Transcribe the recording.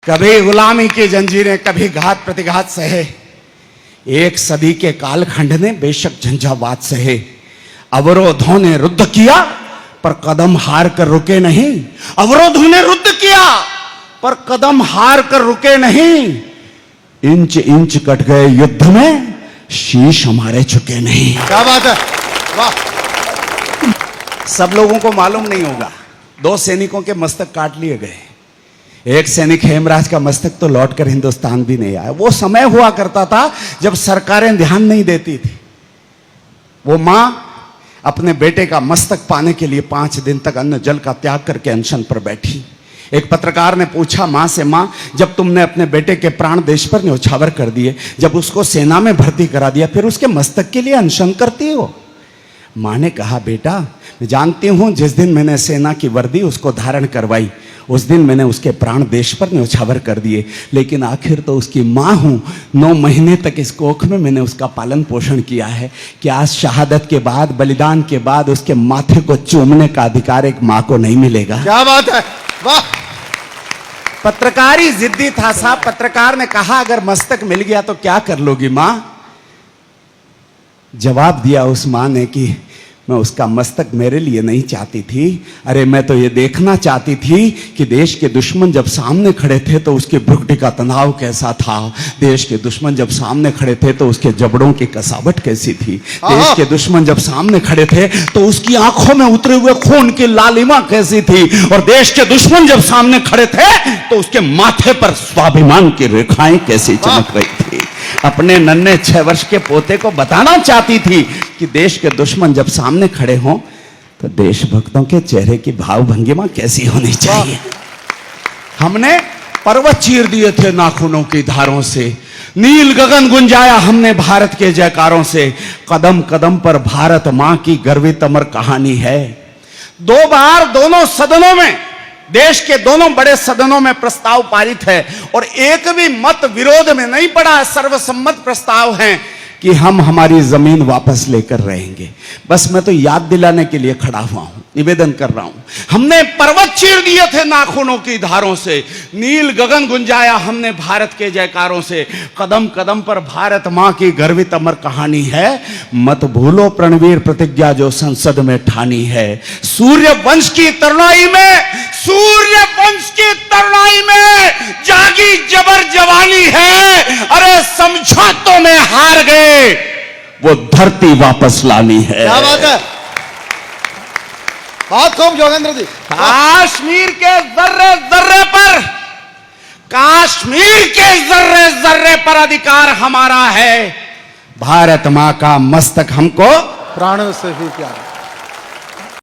कभी गुलामी की जंजीरें, कभी घात प्रतिघात सहे। एक सदी के कालखंड ने बेशक झंझावात सहे। अवरोधों ने रुद्ध किया पर कदम हार कर रुके नहीं। अवरोधों ने रुद्ध किया पर कदम हार कर रुके नहीं। इंच इंच कट गए युद्ध में, शीश हमारे झुके नहीं। क्या बात है, वाह। सब लोगों को मालूम नहीं होगा, 2 सैनिकों के मस्तक काट लिए गए। एक सैनिक हेमराज का मस्तक तो लौटकर हिंदुस्तान भी नहीं आया। वो समय हुआ करता था जब सरकारें ध्यान नहीं देती थी। वो मां अपने बेटे का मस्तक पाने के लिए 5 दिन तक अन्न जल का त्याग करके अनशन पर बैठी। एक पत्रकार ने पूछा मां से, मां जब तुमने अपने बेटे के प्राण देश पर न्यौछावर कर दिए, जब उसको सेना में भर्ती करा दिया, फिर उसके मस्तक के लिए अनशन करती हो? मां ने कहा, बेटा मैं जानती हूं जिस दिन मैंने सेना की वर्दी उसको धारण करवाई उस दिन मैंने उसके प्राण देश पर न्यौछावर कर दिए, लेकिन आखिर तो उसकी मां हूं। 9 महीने तक इस कोख में मैंने उसका पालन पोषण किया है। कि आज शहादत के बाद, बलिदान के बाद उसके माथे को चूमने का अधिकार एक मां को नहीं मिलेगा। क्या बात है, वाह। पत्रकारी जिद्दी था साहब। पत्रकार ने कहा, अगर मस्तक मिल गया तो क्या कर लोगी मां? जवाब दिया उस मां ने कि मैं उसका मस्तक मेरे लिए नहीं चाहती थी। अरे मैं तो ये देखना चाहती थी कि देश के दुश्मन जब सामने खड़े थे तो उसके भ्रुकुटी का तनाव कैसा था। देश के दुश्मन जब सामने खड़े थे तो उसके जबड़ों की कसावट कैसी थी। देश के दुश्मन जब सामने खड़े थे तो उसकी आंखों में उतरे हुए खून की लालिमा कैसी थी। और देश के दुश्मन जब सामने खड़े थे तो उसके माथे पर स्वाभिमान की रेखाएं कैसी चमक रही थी। अपने नन्हे 6 वर्ष के पोते को बताना चाहती थी कि देश के दुश्मन जब सामने खड़े हों तो देशभक्तों के चेहरे की भाव भंगिमा कैसी होनी चाहिए। हमने पर्वत चीर दिए थे नाखूनों की धारों से, नील गगन गुंजाया हमने भारत के जयकारों से। कदम कदम पर भारत मां की गर्वित अमर कहानी है। 2 बार दोनों सदनों में, देश के दोनों बड़े सदनों में प्रस्ताव पारित है और एक भी मत विरोध में नहीं पड़ा। सर्वसम्मत प्रस्ताव है कि हम हमारी जमीन वापस लेकर रहेंगे। बस मैं तो याद दिलाने के लिए खड़ा हुआ हूं, निवेदन कर रहा हूं। हमने पर्वत चीर दिए थे नाखूनों की धारों से, नील गगन गुंजाया हमने भारत के जयकारों से। कदम कदम पर भारत मां की गर्वित अमर कहानी है। मत भूलो प्रणवीर प्रतिज्ञा जो संसद में ठानी है। सूर्य वंश की तरुणाई में, सूर्य वंश की तरुणाई में जागी जबर जवानी है। अरे समझौतों में हार गए, वो धरती वापस लानी है। क्या बात है, बहुत खूब जोगेंद्र जी। कश्मीर के जर्रे जर्रे पर, कश्मीर के जर्रे जर्रे पर अधिकार हमारा है। भारत मां का मस्तक हमको प्राणों से भी प्यारा।